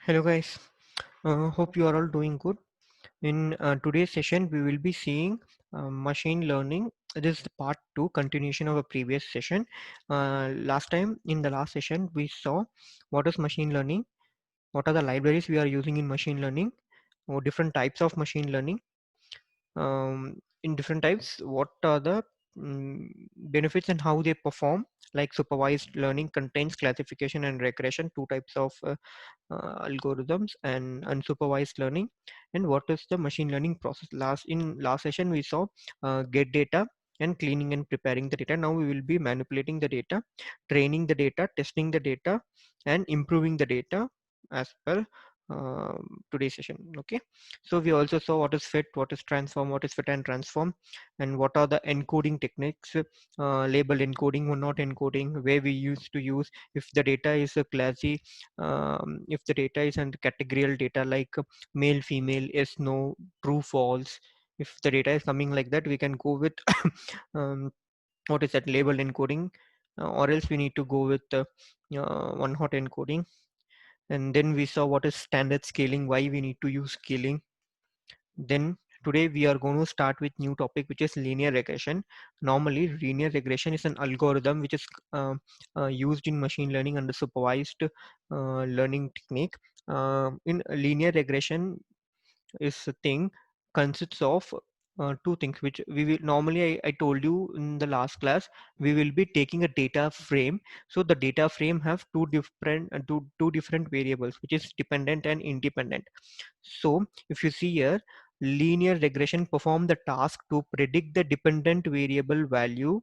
Hello guys, hope you are all doing good. In today's session, we will be seeing machine learning. This is the part 2 continuation of a previous session. Last time in the last session, we saw what is machine learning, what are the libraries we are using in machine learning, or different types of machine learning. In different types, what are the benefits and how they perform. Like supervised learning contains classification and regression, two types of algorithms, and unsupervised learning, and what is the machine learning process. Last session we saw get data and cleaning and preparing the data. Now we will be manipulating the data, training the data, testing the data, and improving the data as per today's session. Okay, so we also saw what is fit, what is transform, what is fit and transform, and what are the encoding techniques, label encoding or not encoding, where we used to use if the data is a classy, if the data is and categorical data like male, female, yes, no, true, false. If the data is coming like that, we can go with um, what is that label encoding, or else we need to go with one hot encoding. And then we saw what is standard scaling, why we need to use scaling. Then today we are going to start with new topic, which is linear regression. Normally linear regression is an algorithm which is used in machine learning under supervised learning technique. In linear regression is a thing consists of two things, which we will normally, I told you in the last class, we will be taking a data frame. So the data frame have two different variables, which is dependent and independent. So if you see here, linear regression perform the task to predict the dependent variable value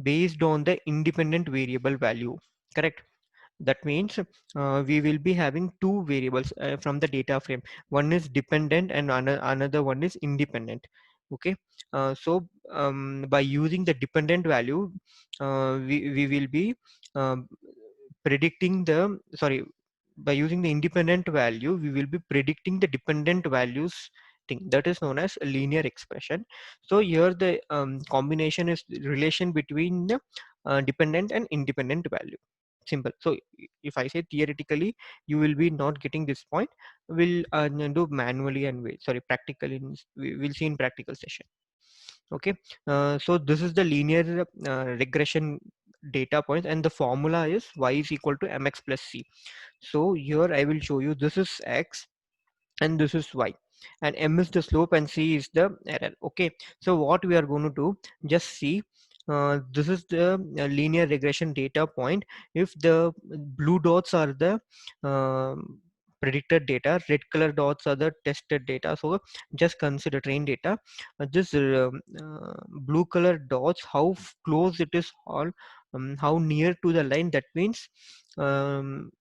based on the independent variable value. Correct? That means we will be having two variables from the data frame. One is dependent and another one is independent. Okay, by using the dependent value, we will be um, predicting the, sorry, by using the independent value, we will be predicting the dependent values thing, that is known as a linear expression. So here the combination is the relation between the dependent and independent value. Simple. So if I say theoretically, you will be not getting this point. We'll do manually and sorry, practically. We will see in practical session. Okay, so this is the linear regression data points, and the formula is y is equal to mx plus c. So here I will show you, this is x and this is y, and m is the slope and c is the error. Okay, so what we are going to do, just see, this is the linear regression data point. If the blue dots are the predicted data, red color dots are the tested data. So just consider train data. This blue color dots, how close it is, all how near to the line, that means um,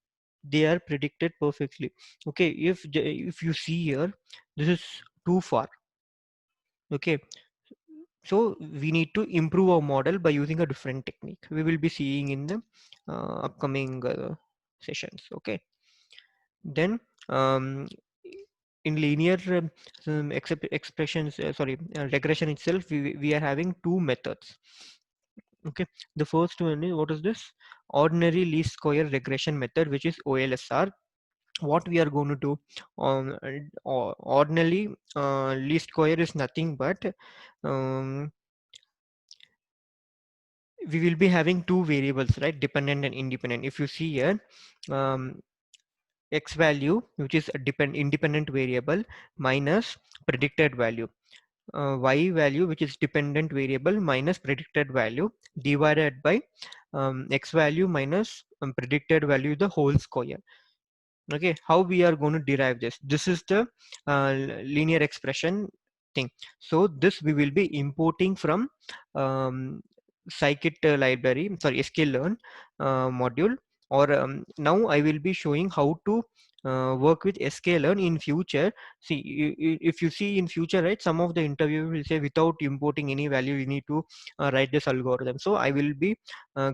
they are predicted perfectly. Okay, if you see here, this is too far. Okay, so we need to improve our model by using a different technique. We will be seeing in the upcoming sessions. Okay, then in linear expressions, sorry, regression itself, we are having two methods. Okay, the first one is, what is this? Ordinary least square regression method, which is OLSR. What we are going to do on ordinarily, least square is nothing but um, we will be having two variables, right? Dependent and independent. If you see here, um, x value, which is a independent variable, minus predicted value, y value, which is dependent variable, minus predicted value, divided by x value minus predicted value, the whole square. Okay, how we are going to derive this? This is the linear expression thing. So this we will be importing from scikit library, sorry, sklearn module. Or now I will be showing how to work with sklearn in future. See, if you see in future, right, some of the interview will say without importing any value you need to write this algorithm. So I will be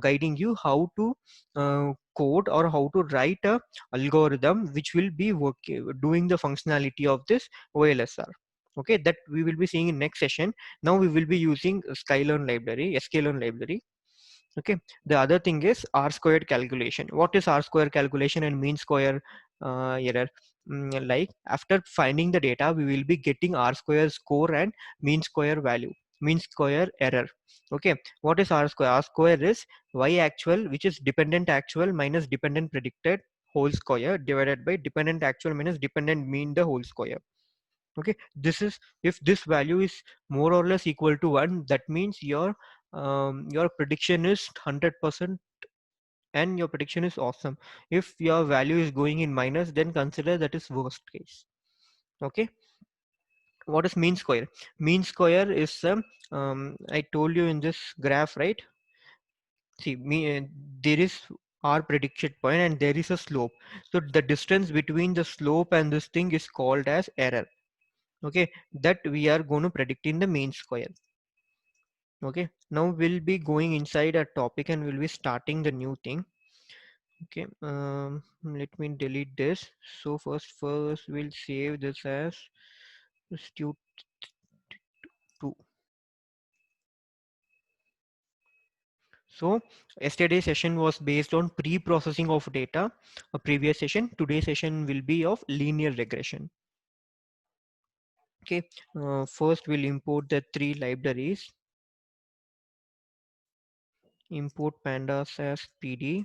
guiding you how to code or how to write a algorithm which will be doing the functionality of this OLSR. Okay, that we will be seeing in next session. Now we will be using sklearn library, sklearn library. Okay, the other thing is R squared calculation. What is R square calculation and mean square error? Like after finding the data, we will be getting R square score and mean square value, mean square error. Okay, what is R square? R square is y actual, which is dependent actual minus dependent predicted whole square divided by dependent actual minus dependent mean the whole square. Okay, this is, if this value is more or less equal to 1, that means your prediction is 100% and your prediction is awesome. If your value is going in minus, then consider that is worst case. Okay, what is mean square? Mean square is I told you in this graph, right? See, there is our prediction point and there is a slope. So the distance between the slope and this thing is called as error. Okay, that we are going to predict in the mean square. Okay, now we'll be going inside a topic and we'll be starting the new thing. Okay, let me delete this. So first we'll save this as Stu2. So yesterday's session was based on pre-processing of data. A previous session, today's session will be of linear regression. Okay, first we'll import the three libraries. Import pandas as pd,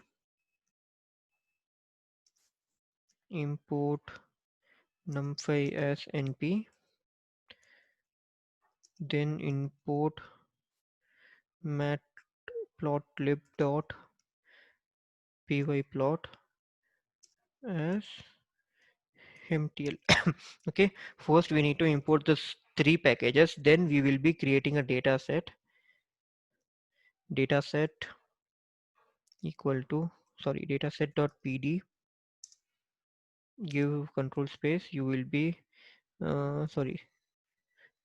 import numpy as np, then import matplotlib.pyplot as mtl. Okay, first we need to import this three packages, then we will be creating a dataset equal to, sorry, dataset.pd, give control space, you will be sorry,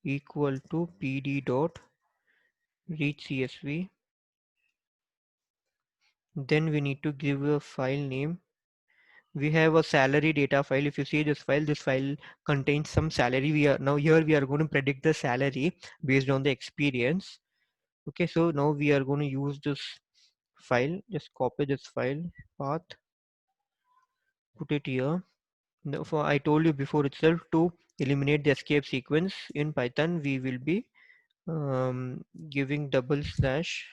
equal to pd dot read csv. Then we need to give a file name. We have a salary data file. If you see this file contains some salary. We are now here we are going to predict the salary based on the experience. Okay, so now we are going to use this file. Just copy this file path, put it here. Now, for I told you before itself, to eliminate the escape sequence in Python, we will be giving double slash.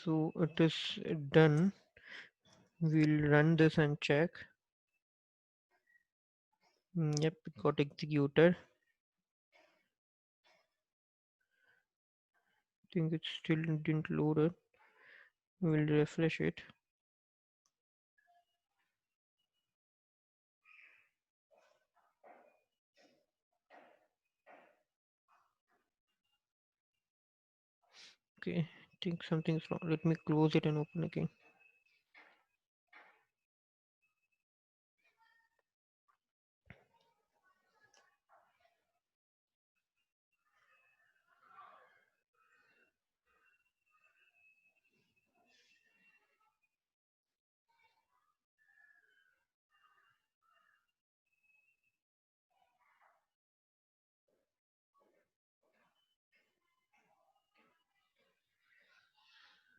So it is done. We'll run this and check. Yep, it got executed. I think it still didn't load it. We'll refresh it. Okay, I think something's wrong. Let me close it and open again.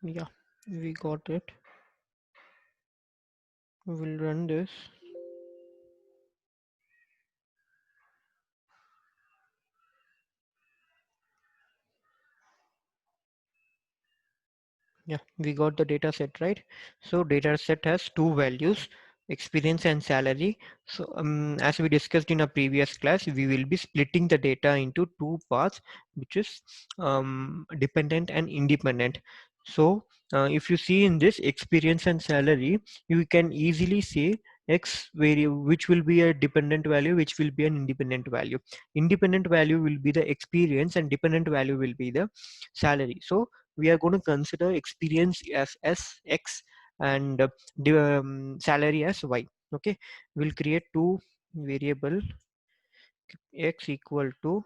Yeah, we got it. We'll run this. Yeah, we got the data set, right? So data set has two values, experience and salary. So as we discussed in a previous class, we will be splitting the data into two parts, which is dependent and independent. So if you see in this experience and salary, you can easily say X variable, which will be a dependent value, which will be an independent value. Independent value will be the experience and dependent value will be the salary. So we are going to consider experience as X and the salary as Y. Okay, we'll create two variable x equal to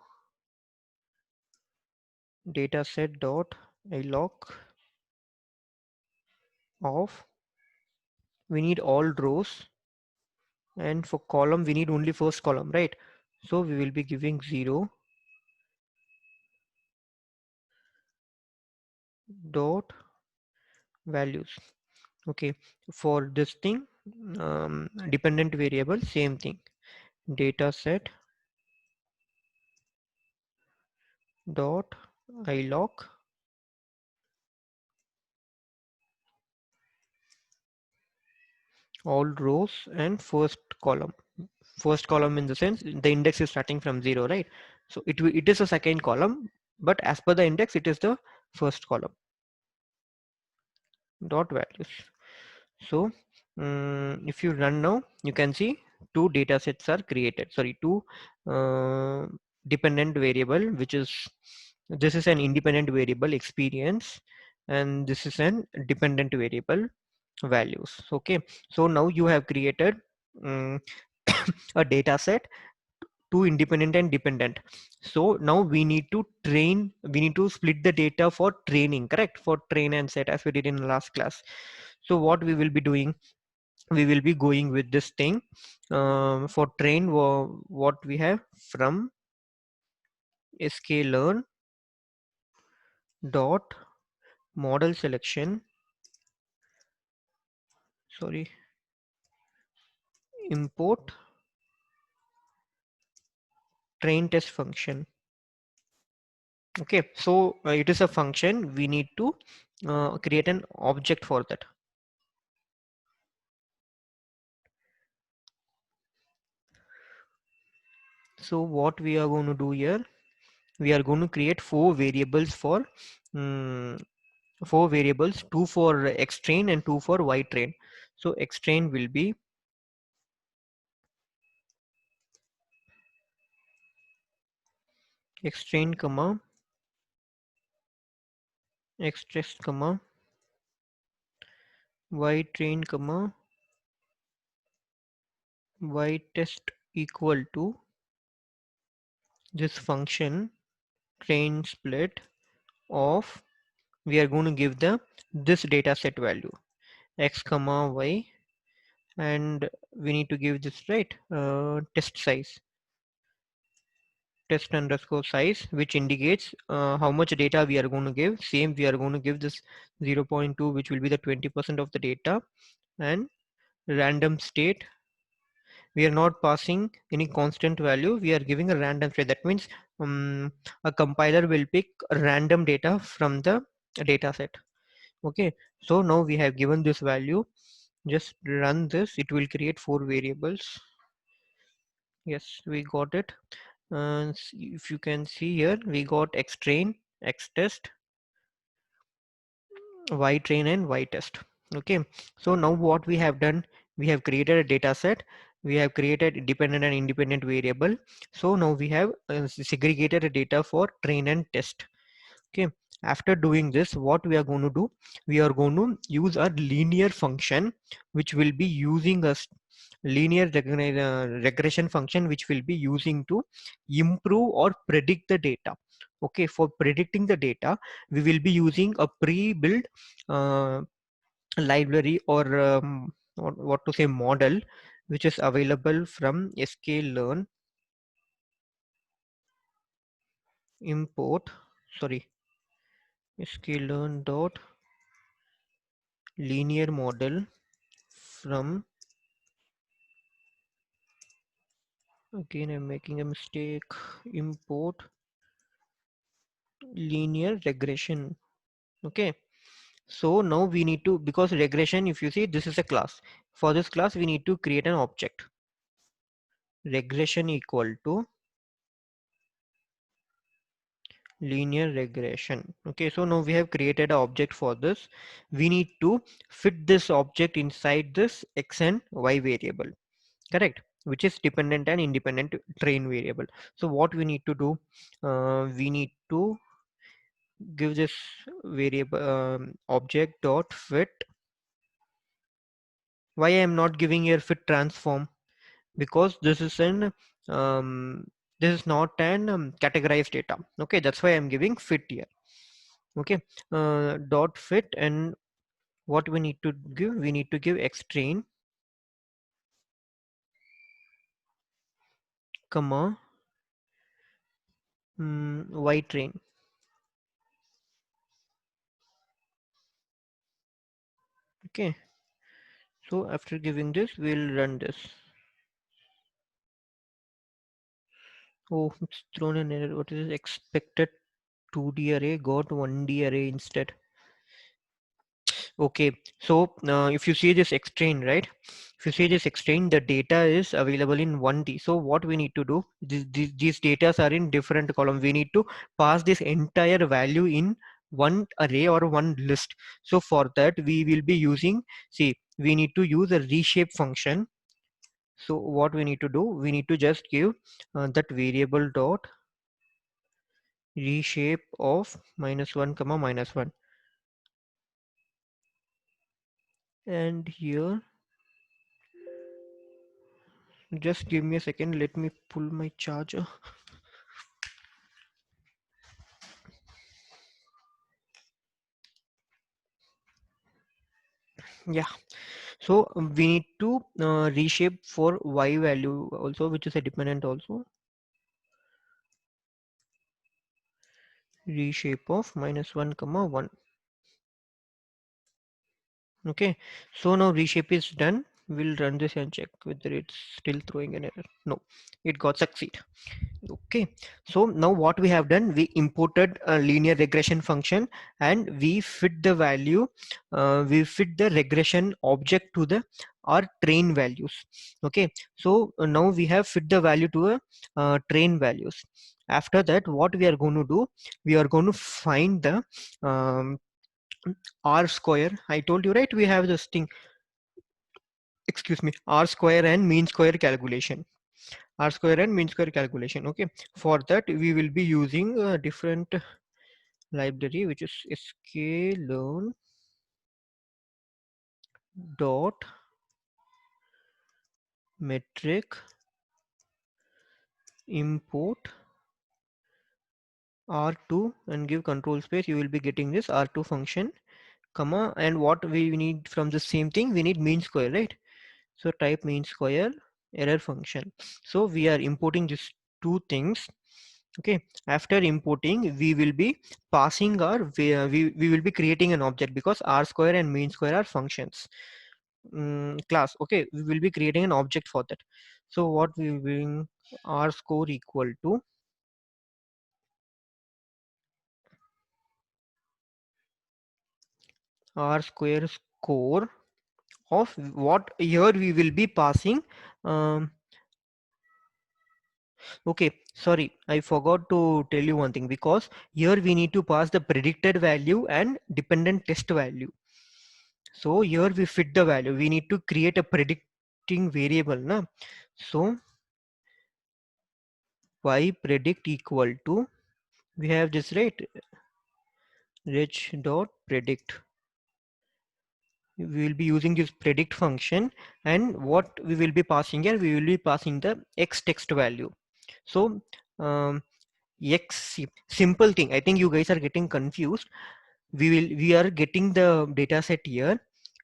dataset dot alloc of, we need all rows, and for column we need only first column, right? So we will be giving 0 dot values. Okay, for this thing, dependent variable, same thing, data set dot iloc all rows and first column in the sense the index is starting from 0, right? So it is a second column, but as per the index it is the first column dot values. So if you run now, you can see two data sets are created. Sorry, two uh, dependent variable, which is, this is an independent variable experience, and this is an dependent variable values. Okay, so now you have created um, a data set, two independent and dependent. So now we need to split the data for training, correct? For train and set, as we did in last class. So what we will be doing, we will be going with this thing, for train, what we have from sklearn dot model selection, sorry, import train test function. Okay, so it is a function, we need to create an object for that. So what we are going to do here, we are going to create four variables for um, four variables, two for x train and two for y train. So x train will be x train comma x test comma y train comma y test equal to this function train split of, we are going to give the this data set value x comma y, and we need to give this, right, test size, test underscore size, which indicates how much data we are going to give. Same, we are going to give this 0.2, which will be the 20% of the data, and random state, we are not passing any constant value, we are giving a random state. That means a compiler will pick random data from the data set. Okay, so now we have given this value, just run this, it will create four variables. Yes, we got it. And if you can see here, we got x train, x test, y train, and y test. Okay, so now what we have done, we have created a data set, we have created dependent and independent variable. So now we have segregated a data for train and test. Okay, after doing this, what we are going to do, we are going to use a linear function, which will be using a regression function, which will be using to improve or predict the data. Okay, for predicting the data, we will be using a pre-built uh, library, or what to say, model, which is available from sklearn import, sorry, sklearn dot linear model from, again I'm making a mistake, import linear regression. Okay, so now we need to, because regression, if you see, this is a class, for this class we need to create an object, regression equal to linear regression. Okay, so now we have created an object for this, we need to fit this object inside this x and y variable, correct, which is dependent and independent train variable. So what we need to do, we need to give this variable object dot fit Why I am not giving here fit transform? Because this is an um, this is not an categorized data. Okay, that's why I'm giving fit here. Okay, dot fit, and what we need to give? We need to give xtrain, comma, ytrain. Okay, so after giving this, we'll run this. Oh, it's thrown an error. What is this? Expected 2D array got 1D array instead. Okay, so if you see this xtrain, right? If you see this xtrain, the data is available in 1D. So what we need to do, these data are in different column. We need to pass this entire value in one array or one list. So for that, we will be using, see, we need to use a reshape function. So what we need to do, we need to just give that variable dot reshape of -1 comma -1, and here just give me a second, let me pull my charger. Yeah, so we need to reshape for y value also, which is a dependent also, reshape of -1 comma 1. Okay, so now reshape is done. We'll run this and check whether it's still throwing an error. No, it got succeed. Okay, so now what we have done, we imported a linear regression function and we fit the value, we fit the regression object to the our train values. Okay, so now we have fit the value to a train values. After that, what we are going to do, we are going to find the um, r square. I told you, right? We have this thing, excuse me, r square and mean square calculation, r square and mean square calculation. Okay, for that we will be using a different library, which is sklearn dot metric import r2 and give control space. You will be getting this r2 function, comma, and what we need from the same thing, we need mean square, right? So type mean square error function. So we are importing these two things. Okay, after importing, we will be passing our, we will be creating an object, because r square and mean square are functions, class. Okay, we will be creating an object for that. So what we will bring, r score equal to r square score of what, here we will be passing, um, okay, sorry, I forgot to tell you one thing, because here we need to pass the predicted value and dependent test value. So here we fit the value, we need to create a predicting variable na. So y predict equal to, we have this, right, rich dot predict. We will be using this predict function, and what we will be passing here, we will be passing the x text value. So um, x, simple thing, I think you guys are getting confused. We are getting the data set here,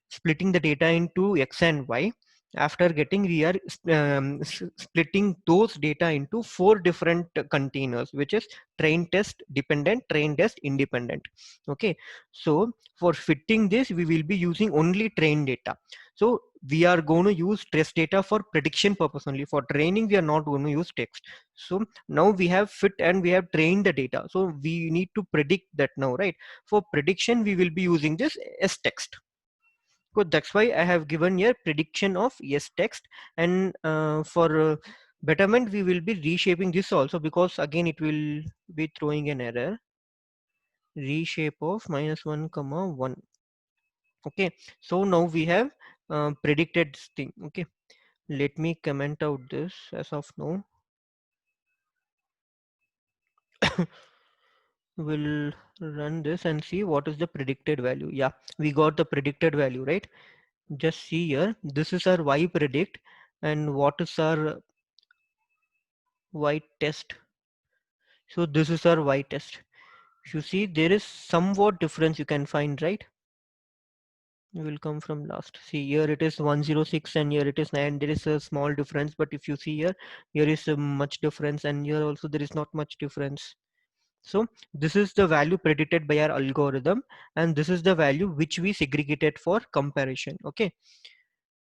splitting the data into x and y. After getting, we are splitting those data into four different containers, which is train test dependent, train test independent. Okay, so for fitting this, we will be using only train data. So we are going to use test data for prediction purpose only. For training, we are not going to use text. So now we have fit and we have trained the data, so we need to predict that now, right? For prediction, we will be using this as text. So that's why I have given here prediction of yes text. And for betterment, we will be reshaping this also, because again it will be throwing an error. Reshape of -1 comma 1. Okay, so now we have predicted this thing. Okay, let me comment out this as of now. We'll run this and see what is the predicted value. Yeah, we got the predicted value, right? Just see here, this is our y predict and what is our y test. So this is our y test. You see there is somewhat difference you can find, right? You will come from last. See here it is 106 and here it is 9. There is a small difference, but if you see here, here is much difference and here also there is not much difference. So this is the value predicted by our algorithm and this is the value which we segregated for comparison. Okay.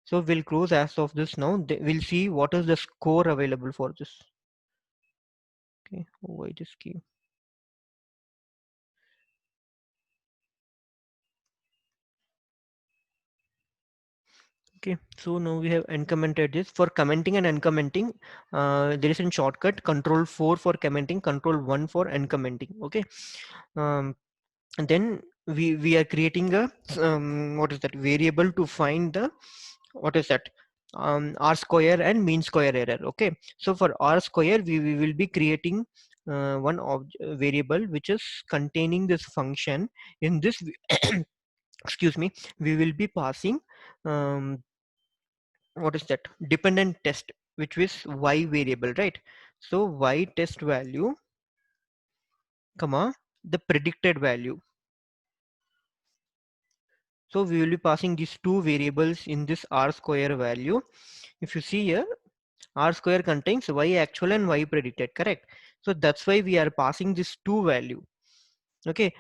So we'll close as of this now. We'll see what is the score available for this. Okay. Oh, I just came. Okay, so now we have uncommented this. For commenting and uncommenting, there is a shortcut control 4 for commenting, control 1 for uncommenting. Okay, and then we are creating a what is that variable to find the what is that r square and mean square error. Okay, so for r square we will be creating one variable which is containing this function. In this excuse me, we will be passing what is that dependent test, which is y variable, right? So y test value comma the predicted value. So we will be passing these two variables in this r square value. If you see here, r square contains y actual and y predicted, correct? So that's why we are passing this two value. Okay,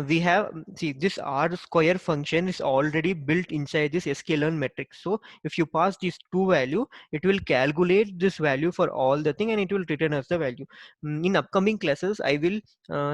we have see this r square function is already built inside this sklearn matrix. So if you pass these two value, it will calculate this value for all the thing and it will return us the value. In upcoming classes I will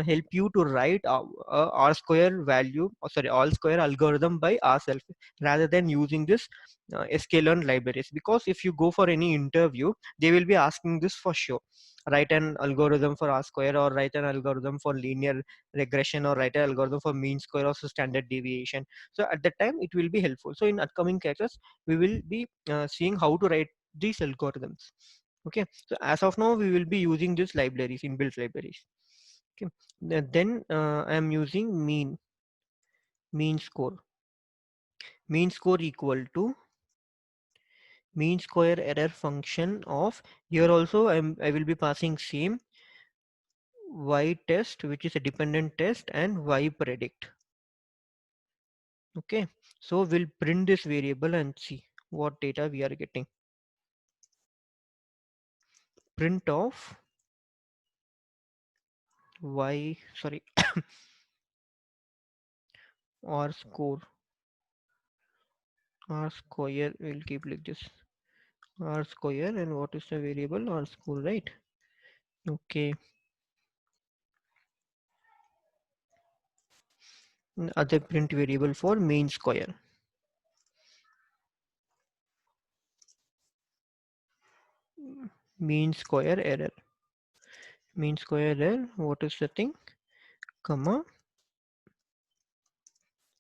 help you to write r square value, or sorry, all square algorithm by ourselves rather than using this sklearn libraries, because if you go for any interview they will be asking this for sure. Write an algorithm for r square or write an algorithm for linear regression or write an algorithm for mean square or standard deviation. So at that time it will be helpful. So in upcoming classes we will be seeing how to write these algorithms. Okay, so as of now we will be using these libraries, inbuilt libraries. Okay, then I am using mean score. Mean score equal to mean square error function of, here also I will be passing same y test, which is a dependent test, and y predict. Okay, so we'll print this variable and see what data we are getting. Print of y, sorry, r score, r square, we'll keep like this, r square, and what is the variable r score, right? Okay, other print variable for mean square. Mean square error, mean square error, what is the thing, comma,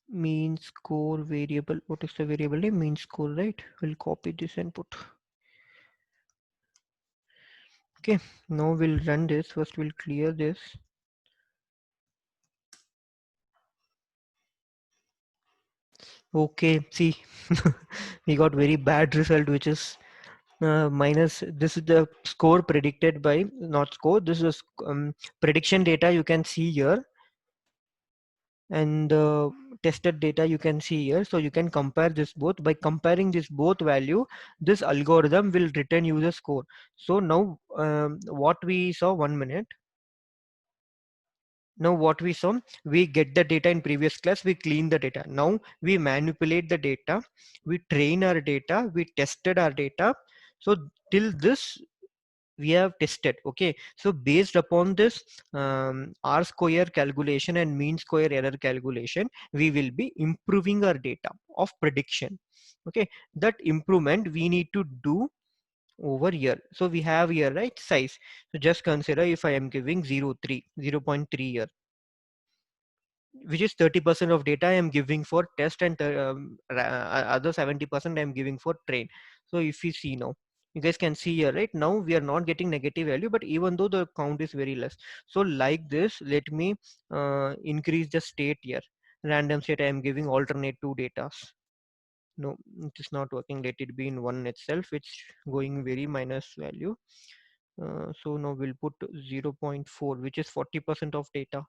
mean score variable, what is the variable name, mean score, right? We'll copy this and put. Okay, now we'll run this. First we'll clear this. Okay, see, we got very bad result, which is minus. This is the score predicted by, not score, this is prediction data you can see here, and tested data you can see here. So you can compare this both. By comparing this both value, this algorithm will return you the score. So now what we saw, 1 minute. Now what we saw, we get the data in previous class, we clean the data. Now we manipulate the data, we train our data, we tested our data. So till this we have tested. Okay, so based upon this r square calculation and mean square error calculation, we will be improving our data of prediction. Okay, that improvement we need to do over here. So we have here, right, size. So just consider if I am giving 0.3 here, which is 30% of data I am giving for test, and other 70% I am giving for train. So if you see now, you guys can see here, right? Now we are not getting negative value, but even though the count is very less. So like this, let me increase the state here. Random state I am giving alternate two datas. No, it is not working. Let it be in 1 itself. It's going very minus value. So now we'll put 0.4, which is 40% of data.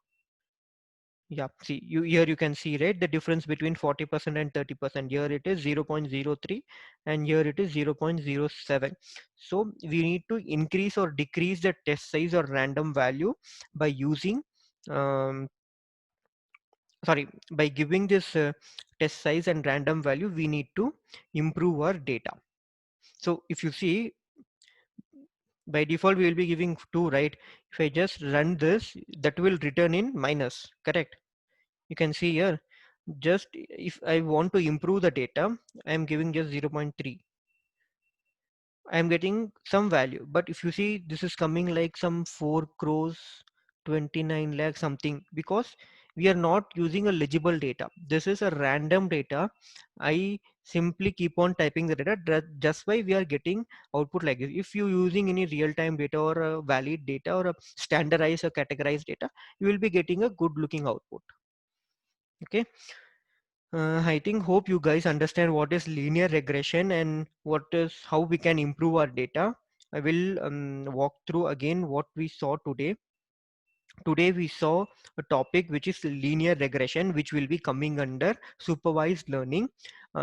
Yeah, see, here you can see, right, the difference between 40% and 30%. Here it is 0.03 and here it is 0.07. So we need to increase or decrease the test size or random value by using um, sorry, by giving this test size and random value. We need to improve our data. So if you see, by default we will be giving 2, right? If I just run this, that will return in minus, correct? You can see here, just if I want to improve the data, I am giving just 0.3. I am getting some value, but if you see, this is coming like some 4 crores 29 lakh something, because we are not using a legible data. This is a random data. I simply keep on typing the data. Just why we are getting output like this. If you using any real-time data or a valid data or a standardized or categorized data, you will be getting a good looking output. Okay. I think hope you guys understand what is linear regression and what is how we can improve our data. I will walk through again what we saw today. Today we saw a topic which is linear regression, which will be coming under supervised learning.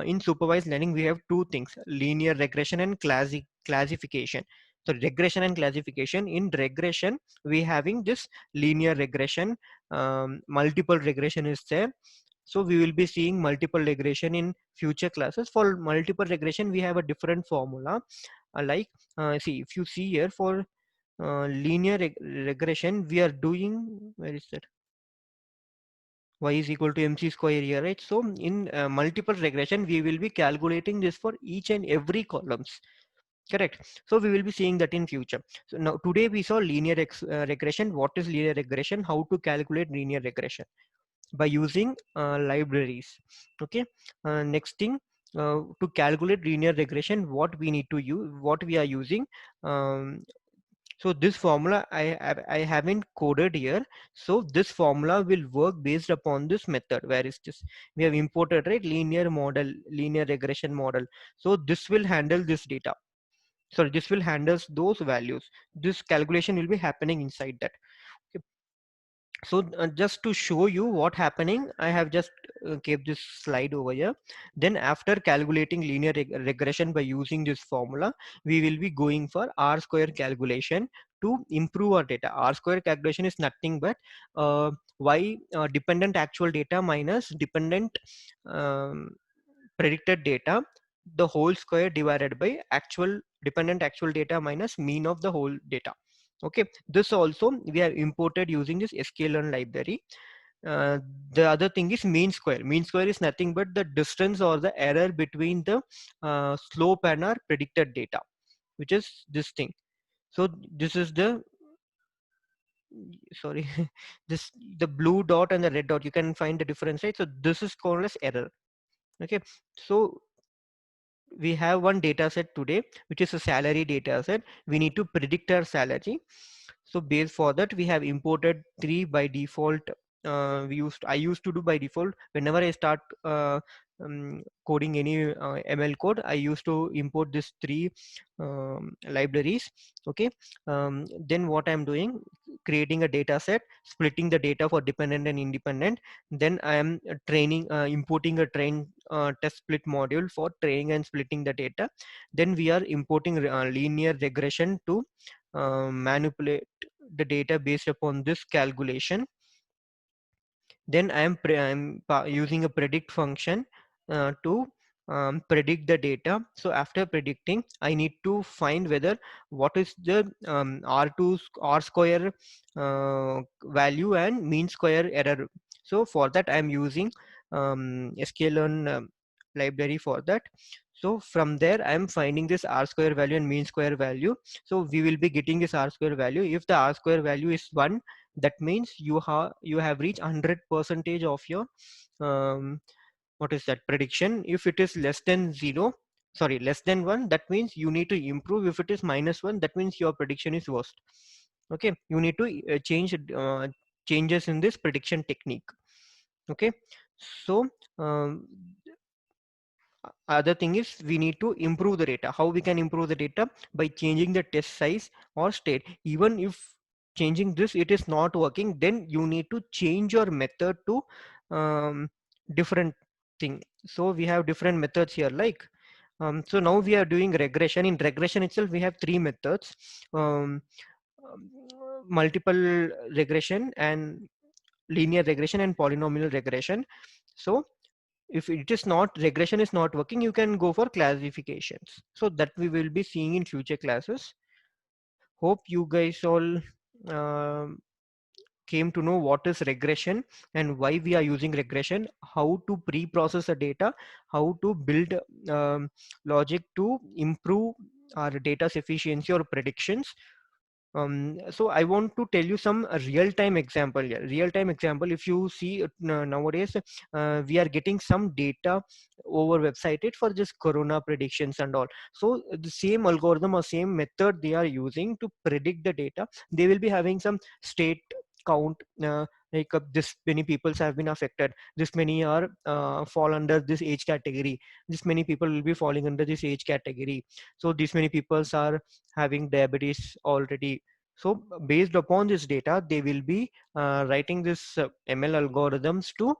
In supervised learning, we have two things: linear regression and classification. So regression and classification. In regression, we having this linear regression. Multiple regression is there. So we will be seeing multiple regression in future classes. For multiple regression, we have a different formula. See, if you see here for linear regression, we are doing, where is that? Y is equal to mc square here, right? So in multiple regression, we will be calculating this for each and every columns. Correct. So we will be seeing that in future. So now today we saw linear regression. What is linear regression? How to calculate linear regression by using libraries. Okay. Next thing, to calculate linear regression, what we need to use, what we are using. Um, so this formula I haven't coded here. So this formula will work based upon this method. Where is this? We have imported, right, linear model, linear regression model. So this will handle this data. So this will handle those values. This calculation will be happening inside that. Okay. So just to show you what happening, I have just kept this slide over here. Then after calculating linear regression by using this formula, we will be going for R square calculation to improve our data. R square calculation is nothing but y dependent actual data minus dependent um, predicted data, the whole square divided by actual dependent actual data minus mean of the whole data. Okay, this also we have imported using this sklearn library. uh, the other thing is mean square. Mean square is nothing but the distance or the error between the slope and our predicted data, which is this thing. So this is the, sorry, this, the blue dot and the red dot, you can find the difference, right? So this is called as error. Okay, so we have one data set today, which is a salary data set. We need to predict our salary. So based for that, we have imported three by default. I used to do by default whenever I start coding any ML code. I used to import this three libraries. Okay. Then what I'm doing, creating a data set, splitting the data for dependent and independent. Then I am training, importing a train test split module for training and splitting the data. Then we are importing linear regression to manipulate the data based upon this calculation. Then I'm using a predict function to predict the data. So after predicting, I need to find whether what is the R2 R square value and mean square error. So for that I'm using sklearn library for that. So from there I'm finding this R square value and mean square value. So we will be getting this R square value. If the R square value is 1, that means you have reached 100 percentage of your um, what is that prediction. If it is less than 0, sorry, less than 1, that means you need to improve. If it is -1, that means your prediction is worst. Okay, you need to change changes in this prediction technique. Okay, so um, other thing is we need to improve the data. How we can improve the data? By changing the test size or state. Even if changing this it is not working, then you need to change your method to different thing. So we have different methods here, like so now we are doing regression. In regression itself we have three methods: um, um, multiple regression and linear regression and polynomial regression. So if it is not, regression is not working, you can go for classifications. So that we will be seeing in future classes. Hope you guys all um came to know what is regression and why we are using regression, how to pre-process the data, how to build logic to improve our data's efficiency or predictions. So I want to tell you some real-time example here. Real-time example, if you see nowadays, we are getting some data over website for just corona predictions and all. So the same algorithm or same method they are using to predict the data, they will be having some state count, like this many people have been affected, this many are fall under this age category, this many people will be falling under this age category, so this many people are having diabetes already. So based upon this data, they will be writing this ML algorithms to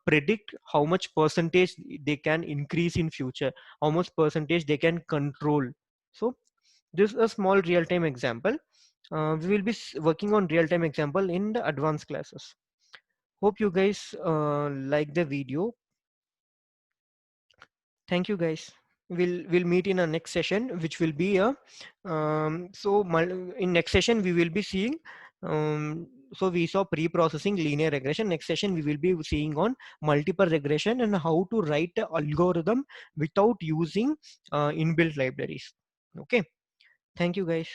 predict how much percentage they can increase in future, how much percentage they can control. So this is a small real-time example. We will be working on real-time example in the advanced classes. Hope you guys like the video. Thank you guys. We'll meet in our next session, which will be a in next session we will be seeing so we saw pre-processing linear regression. Next session we will be seeing on multiple regression and how to write the algorithm without using inbuilt libraries. Okay, thank you guys.